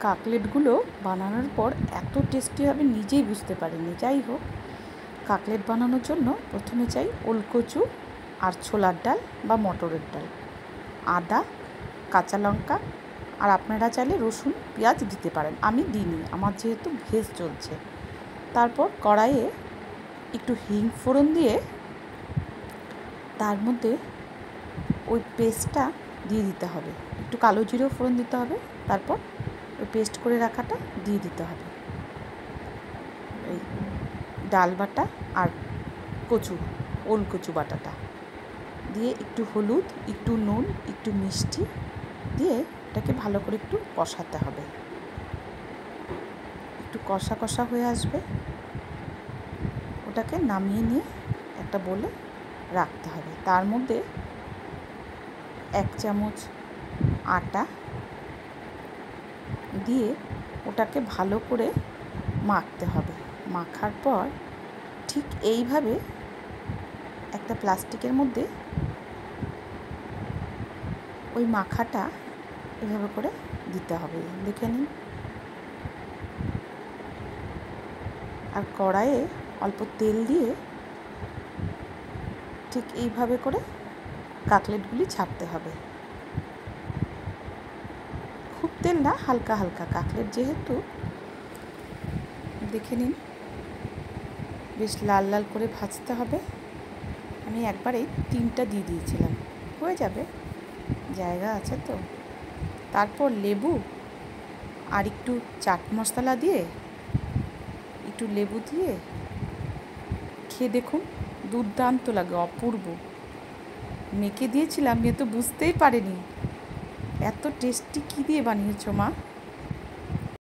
কাটলেটগুলো বানানোর পর এত টেস্টি হবে নিজেই বুঝতে পারিনি। যাই হোক, কাটলেট বানানোর জন্য প্রথমে চাই ওলকচু আর ছোলার ডাল বা মটরের ডাল, আদা, কাঁচা লঙ্কা, আর আপনারা চাইলে রসুন পেঁয়াজ দিতে পারেন। আমি দিইনি, আমার যেহেতু ভেজ চলছে। তারপর কড়াইয়ে একটু হিং ফোড়ন দিয়ে তার মধ্যে ওই পেস্টটা দিয়ে দিতে হবে, একটু কালো জিরেও ফোড়ন দিতে হবে। তারপর ওই পেস্ট করে রাখাটা দিয়ে দিতে হবে, এই ডাল বাটা আর ওলকচু বাটাটা দিয়ে একটু হলুদ, একটু নুন, একটু মিষ্টি দিয়ে এটাকে ভালো করে একটু কষাতে হবে। একটু কষা কষা হয়ে আসবে, ওটাকে নামিয়ে নিয়ে একটা বলে রাখতে হবে। তার মধ্যে 1 চামচ আটা দিয়ে ওটাকে ভালো করে মাখতে হবে। মাখার পর ঠিক এইভাবে একটা প্লাস্টিকের মধ্যে ওই মাখাটা এভাবে করে দিতে হবে, দেখে নিন। আর কড়াইয়ে অল্প তেল দিয়ে ঠিক এইভাবে করে কাটলেটগুলি ছাড়তে হবে। খুব তেল না, হালকা হালকা, কাটলেট যেহেতু। দেখে নিন, বেশ লাল লাল করে ভাজতে হবে। আমি একবারেই 3টা দিয়ে দিয়েছিলাম, হয়ে যাবে, জায়গা আছে তো। তারপর লেবু আর একটু চাট মশলা দিয়ে, একটু লেবু দিয়ে খেয়ে দেখুন, দুর্দান্ত লাগে, অপূর্ব। মেখে দিয়েছিলাম, মেয়ে তো বুঝতেই পারেনি এত টেস্টি কী দিয়ে বানিয়েছো মা।